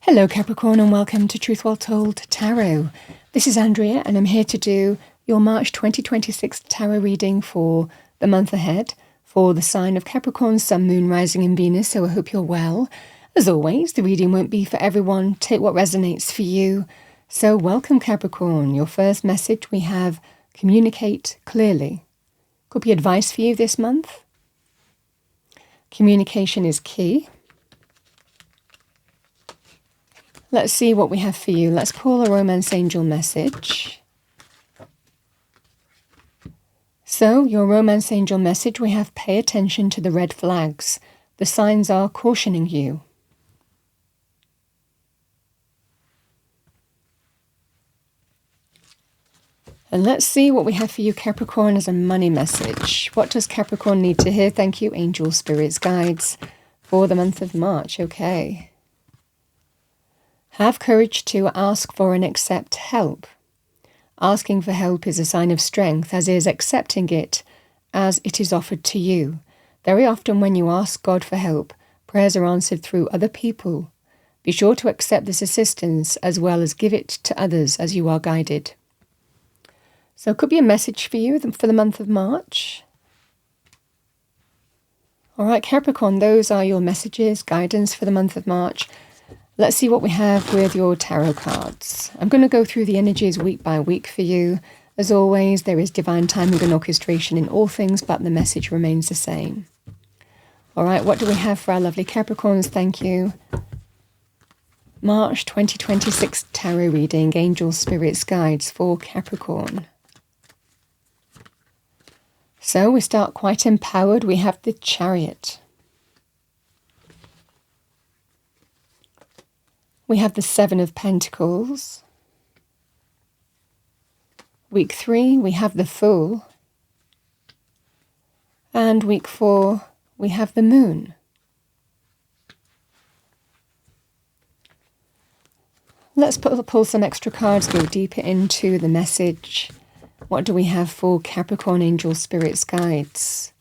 Hello Capricorn and welcome to Truth Well Told Tarot. This is Andrea and I'm here to do your March 2026 tarot reading for the month ahead for the sign of Capricorn, Sun, Moon, Rising and Venus, so I hope you're well. As always, the reading won't be for everyone. Take what resonates for you. So welcome Capricorn. Your first message we have communicate clearly. Could be advice for you this month. Communication is key. Let's see what we have for you. Let's pull a romance angel message. So, your romance angel message, we have pay attention to the red flags. The signs are cautioning you. And let's see what we have for you, Capricorn, as a money message. What does Capricorn need to hear? Thank you, angel, spirits, guides, for the month of March. Okay. Have courage to ask for and accept help. Asking for help is a sign of strength, as is accepting it as it is offered to you. Very often when you ask God for help, prayers are answered through other people. Be sure to accept this assistance as well as give it to others as you are guided. So it could be a message for you for the month of March. All right, Capricorn, those are your messages, guidance for the month of March. Let's see what we have with your tarot cards. I'm going to go through the energies week by week for you. As always, there is divine timing and orchestration in all things, but the message remains the same. All right, what do we have for our lovely Capricorns? Thank you. March 2026 tarot reading, angel, spirits, guides for Capricorn. So we start quite empowered. We have the Chariot. We have the Seven of Pentacles. Week 3, we have the Fool. And week 4, we have the Moon. Let's pull some extra cards, go deeper into the message. What do we have for Capricorn, angel, spirits, guides?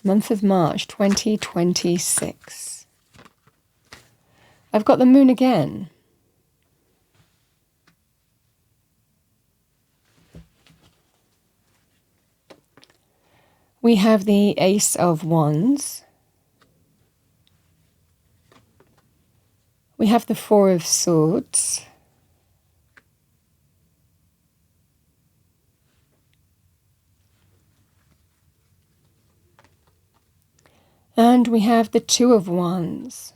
Month of March 2026. I've got the Moon again. We have the Ace of Wands. We have the Four of Swords. And we have the Two of Wands.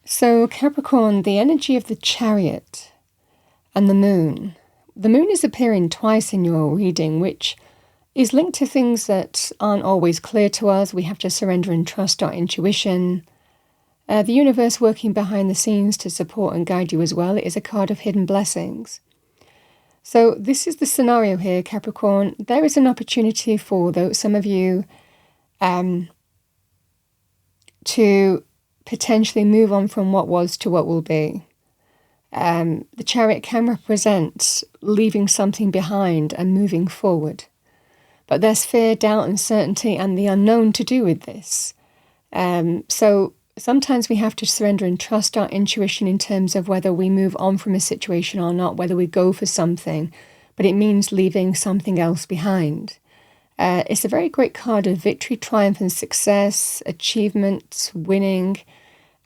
So Capricorn, the energy of the Chariot and the Moon. The Moon is appearing twice in your reading, which is linked to things that aren't always clear to us. We have to surrender and trust our intuition. The universe working behind the scenes to support and guide you as well. It is a card of hidden blessings. So this is the scenario here, Capricorn. There is an opportunity for some of you to potentially move on from what was to what will be. The Chariot can represent leaving something behind and moving forward. But there's fear, doubt, uncertainty, and the unknown to do with this. So sometimes we have to surrender and trust our intuition in terms of whether we move on from a situation or not, whether we go for something, but it means leaving something else behind. It's a very great card of victory, triumph and success, achievement, winning.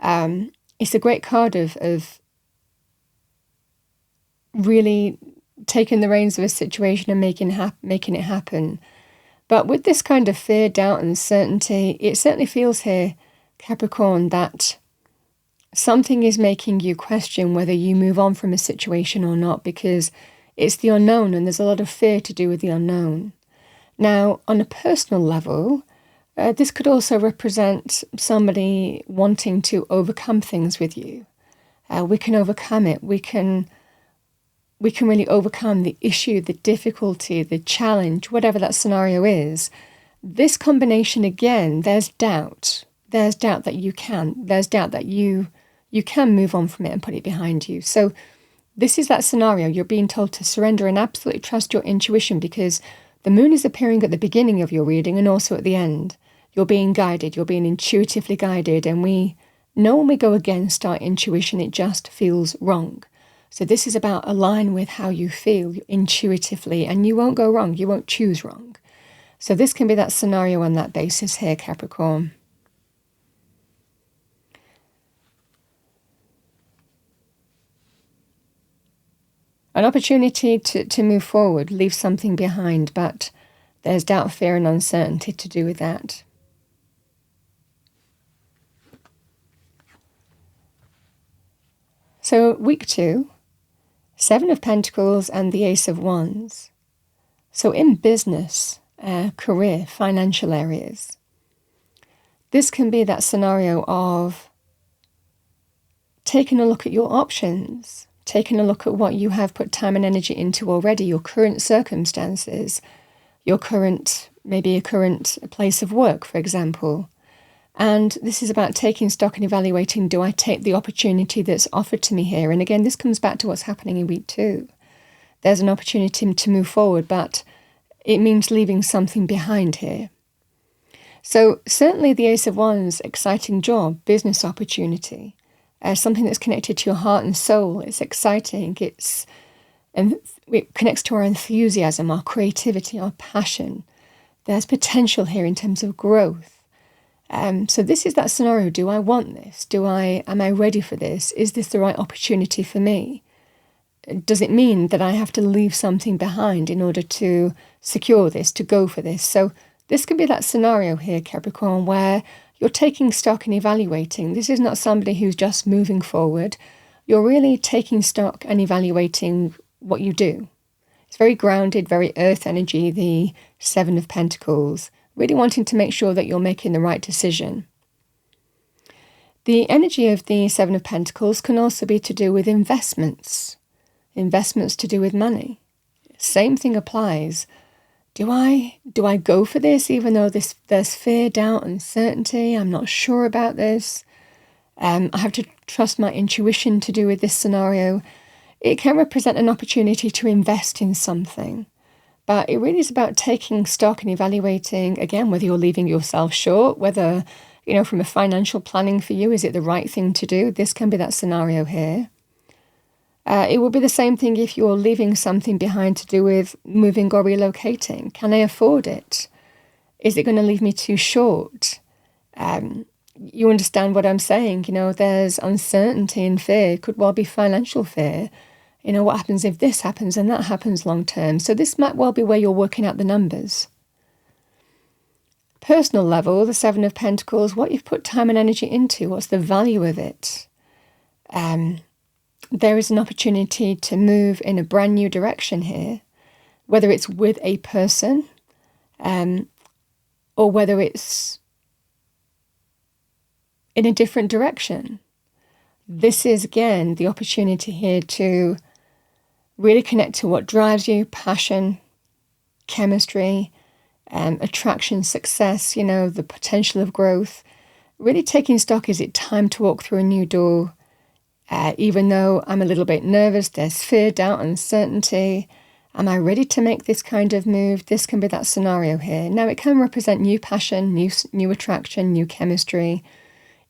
It's a great card of really taking the reins of a situation and making it happen. But with this kind of fear, doubt and uncertainty, it certainly feels here, Capricorn, that something is making you question whether you move on from a situation or not, because it's the unknown and there's a lot of fear to do with the unknown. Now, on a personal level, this could also represent somebody wanting to overcome things with you. We can overcome it. We can really overcome the issue, the difficulty, the challenge, whatever that scenario is. This combination, again, there's doubt. There's doubt that you can. There's doubt that you you can move on from it and put it behind you. So this is that scenario. You're being told to surrender and absolutely trust your intuition, because the moon is appearing at the beginning of your reading and also at the end. You're being guided. You're being intuitively guided. And we know when we go against our intuition, it just feels wrong. So this is about align with how you feel intuitively, and you won't go wrong. You won't choose wrong. So this can be that scenario on that basis here, Capricorn. An opportunity to move forward, leave something behind, but there's doubt, fear, and uncertainty to do with that. So week 2, 7 of Pentacles and the Ace of Wands. So in business, career, financial areas, this can be that scenario of taking a look at your options, taking a look at what you have put time and energy into already, your current circumstances, maybe a current place of work, for example. And this is about taking stock and evaluating, do I take the opportunity that's offered to me here? And again, this comes back to what's happening in week 2. There's an opportunity to move forward, but it means leaving something behind here. So certainly the Ace of Wands, exciting job, business opportunity, something that's connected to your heart and soul. It's exciting. It connects to our enthusiasm, our creativity, our passion. There's potential here in terms of growth. So this is that scenario. Do I want this? Am I ready for this? Is this the right opportunity for me? Does it mean that I have to leave something behind in order to secure this, to go for this? So this could be that scenario here, Capricorn, where you're taking stock and evaluating. This is not somebody who's just moving forward. You're really taking stock and evaluating what you do. It's very grounded, very earth energy, the 7 of Pentacles, really wanting to make sure that you're making the right decision. The energy of the 7 of Pentacles can also be to do with investments to do with money. Same thing applies. Do I go for this even though there's fear, doubt, uncertainty? I'm not sure about this. I have to trust my intuition to do with this scenario. It can represent an opportunity to invest in something. But it really is about taking stock and evaluating, again, whether you're leaving yourself short, whether, from a financial planning for you, is it the right thing to do? This can be that scenario here. It will be the same thing if you're leaving something behind to do with moving or relocating. Can I afford it? Is it going to leave me too short? You understand what I'm saying? There's uncertainty and fear. It could well be financial fear. What happens if this happens and that happens long term? So this might well be where you're working out the numbers. Personal level, the 7 of Pentacles, what you've put time and energy into, what's the value of it? There is an opportunity to move in a brand new direction here, whether it's with a person or whether it's in a different direction. This is, again, the opportunity here to really connect to what drives you, passion, chemistry, attraction, success, the potential of growth. Really taking stock, is it time to walk through a new door? Even though I'm a little bit nervous, there's fear, doubt, uncertainty. Am I ready to make this kind of move? This can be that scenario here. Now, it can represent new passion, new attraction, new chemistry.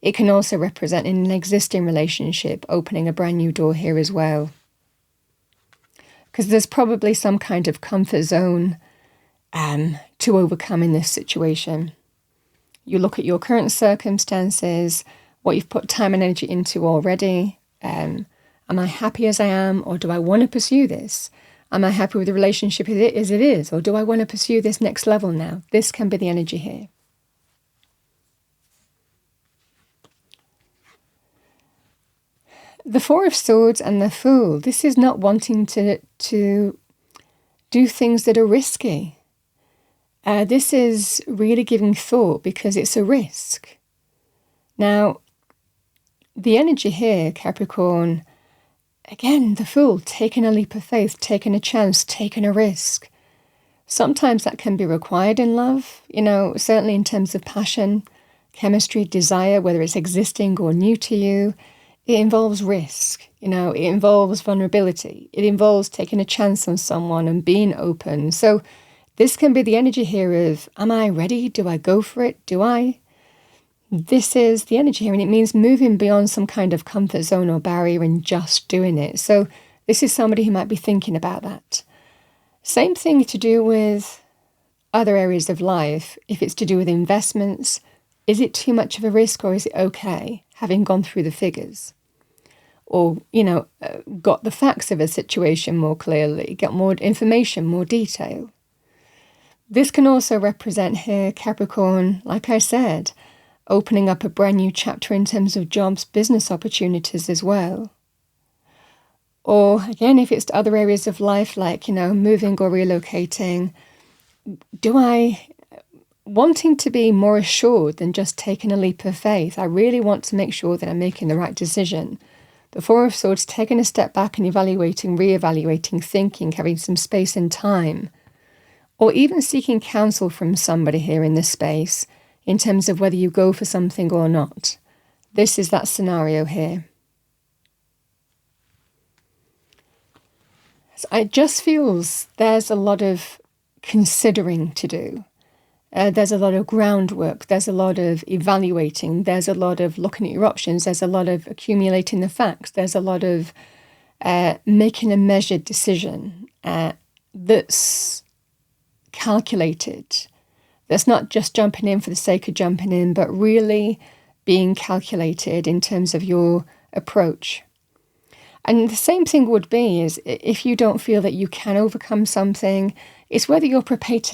It can also represent in an existing relationship, opening a brand new door here as well. Because there's probably some kind of comfort zone to overcome in this situation. You look at your current circumstances, what you've put time and energy into already. Am I happy as I am, or do I want to pursue this? Am I happy with the relationship as it is, or do I want to pursue this next level now? This can be the energy here. The 4 of Swords and the Fool. This is not wanting to do things that are risky. This is really giving thought because it's a risk. Now, the energy here, Capricorn, again, the Fool, taking a leap of faith, taking a chance, taking a risk. Sometimes that can be required in love, certainly in terms of passion, chemistry, desire, whether it's existing or new to you. it involves risk, it involves vulnerability. It involves taking a chance on someone and being open. So this can be the energy here of, am I ready? Do I go for it? This is the energy here, and it means moving beyond some kind of comfort zone or barrier and just doing it. So this is somebody who might be thinking about that. Same thing to do with other areas of life. If it's to do with investments, is it too much of a risk, or is it okay, having gone through the figures? Or, got the facts of a situation more clearly, get more information, more detail. This can also represent here, Capricorn, like I said, opening up a brand new chapter in terms of jobs, business opportunities as well. Or again, if it's to other areas of life, like, moving or relocating, wanting to be more assured than just taking a leap of faith. I really want to make sure that I'm making the right decision. The Four of Swords, taking a step back and evaluating, reevaluating, thinking, having some space and time, or even seeking counsel from somebody here in this space in terms of whether you go for something or not. This is that scenario here. So it just feels there's a lot of considering to do. There's a lot of groundwork, there's a lot of evaluating, there's a lot of looking at your options, there's a lot of accumulating the facts, there's a lot of making a measured decision that's calculated, that's not just jumping in for the sake of jumping in, but really being calculated in terms of your approach. And the same thing would be is if you don't feel that you can overcome something, it's whether you're prepared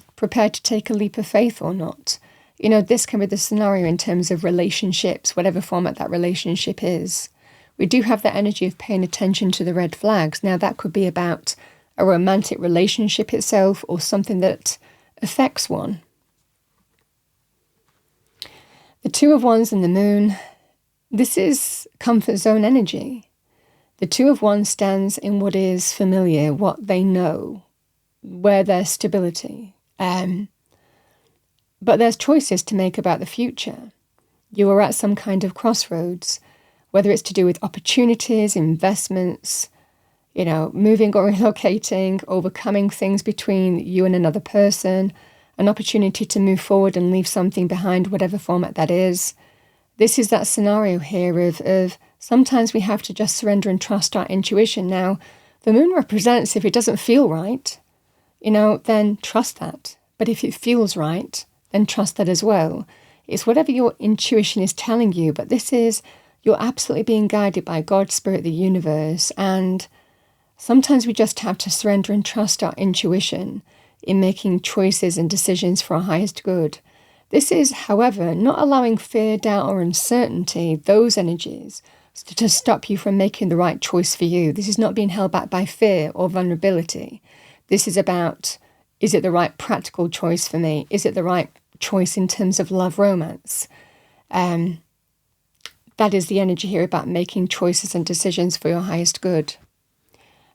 to take a leap of faith or not. This can be the scenario in terms of relationships, whatever format that relationship is. We do have that energy of paying attention to the red flags. Now, that could be about a romantic relationship itself or something that affects one. The Two of Wands and the Moon, this is comfort zone energy. The Two of Wands stands in what is familiar, what they know, where there's stability. But there's choices to make about the future. You are at some kind of crossroads, whether it's to do with opportunities, investments, moving or relocating, overcoming things between you and another person, an opportunity to move forward and leave something behind, whatever format that is. This is that scenario here of sometimes we have to just surrender and trust our intuition. Now, the moon represents if it doesn't feel right, then trust that. But if it feels right, then trust that as well. It's whatever your intuition is telling you, but this is, you're absolutely being guided by God, Spirit, the universe, and sometimes we just have to surrender and trust our intuition in making choices and decisions for our highest good. This is, however, not allowing fear, doubt, or uncertainty, those energies, to stop you from making the right choice for you. This is not being held back by fear or vulnerability. This is about, is it the right practical choice for me? Is it the right choice in terms of love, romance? That is the energy here about making choices and decisions for your highest good.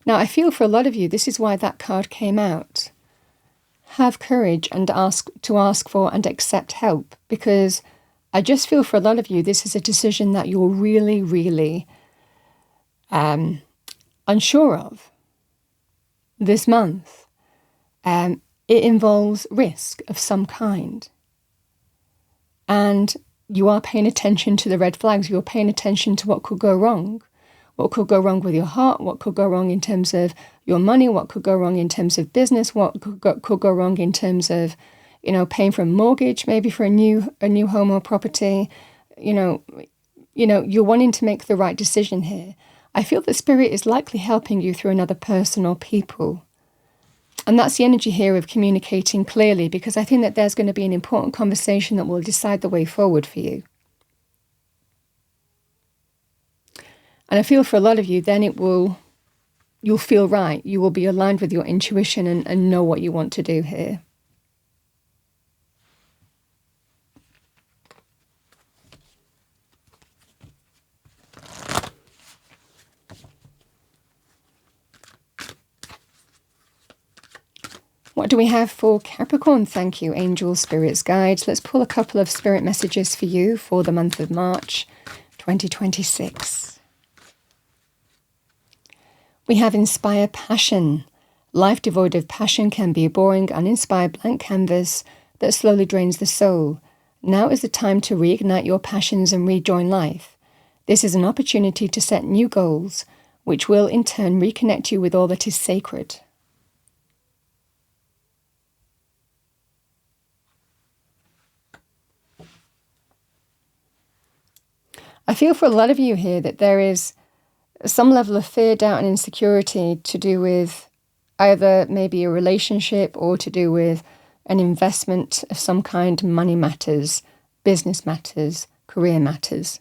Now, I feel for a lot of you, this is why that card came out. Have courage and ask for and accept help, because I just feel for a lot of you, this is a decision that you're really, really unsure of this month. It involves risk of some kind. And you are paying attention to the red flags. You're paying attention to what could go wrong. What could go wrong with your heart? What could go wrong in terms of your money? What could go wrong in terms of business? What could go wrong in terms of, paying for a mortgage, maybe for a new home or property? You're wanting to make the right decision here. I feel that Spirit is likely helping you through another person or people. And that's the energy here of communicating clearly, because I think that there's going to be an important conversation that will decide the way forward for you. And I feel for a lot of you, then you'll feel right. You will be aligned with your intuition and know what you want to do here. What do we have for Capricorn? Thank you, angels, spirits, guides. Let's pull a couple of spirit messages for you for the month of March 2026. We have inspire passion. Life devoid of passion can be a boring, uninspired blank canvas that slowly drains the soul. Now is the time to reignite your passions and rejoin life. This is an opportunity to set new goals, which will in turn reconnect you with all that is sacred. I feel for a lot of you here that there is some level of fear, doubt, and insecurity to do with either maybe a relationship or to do with an investment of some kind, money matters, business matters, career matters.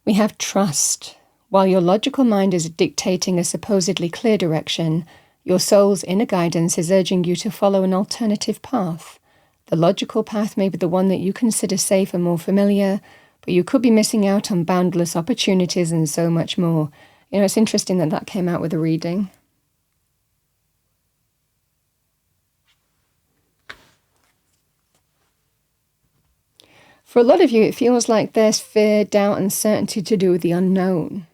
We have trust. While your logical mind is dictating a supposedly clear direction, your soul's inner guidance is urging you to follow an alternative path. The logical path may be the one that you consider safe and more familiar, but you could be missing out on boundless opportunities and so much more. You know, it's interesting that that came out with a reading. For a lot of you, it feels like there's fear, doubt, and uncertainty to do with the unknown.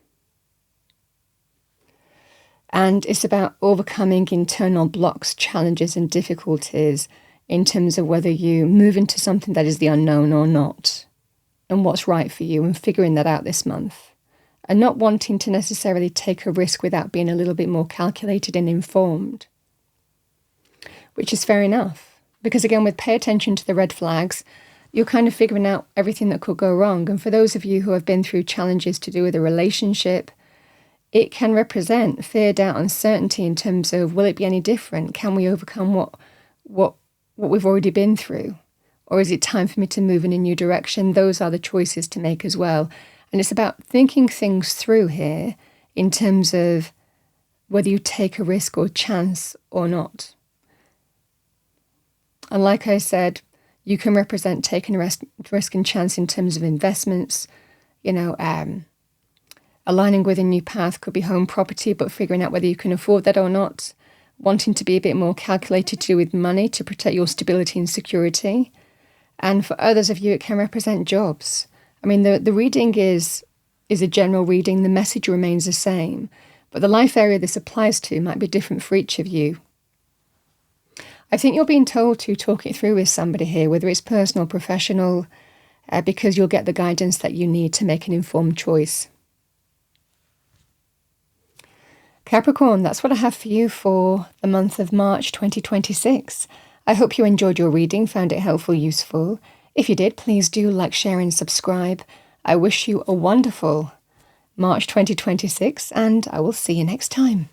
And it's about overcoming internal blocks, challenges, and difficulties in terms of whether you move into something that is the unknown or not, and what's right for you, and figuring that out this month. And not wanting to necessarily take a risk without being a little bit more calculated and informed, which is fair enough. Because again, with pay attention to the red flags, you're kind of figuring out everything that could go wrong. And for those of you who have been through challenges to do with a relationship, it can represent fear, doubt, uncertainty in terms of, will it be any different? Can we overcome what we've already been through? Or is it time for me to move in a new direction? Those are the choices to make as well. And it's about thinking things through here in terms of whether you take a risk or chance or not. And like I said, you can represent taking a risk and chance in terms of investments, aligning with a new path could be home property, but figuring out whether you can afford that or not. Wanting to be a bit more calculated to do with money to protect your stability and security. And for others of you, it can represent jobs. I mean, the reading is a general reading. The message remains the same. But the life area this applies to might be different for each of you. I think you're being told to talk it through with somebody here, whether it's personal or professional, because you'll get the guidance that you need to make an informed choice. Capricorn, that's what I have for you for the month of March 2026. I hope you enjoyed your reading, found it helpful, useful. If you did, please do like, share, and subscribe. I wish you a wonderful March 2026, and I will see you next time.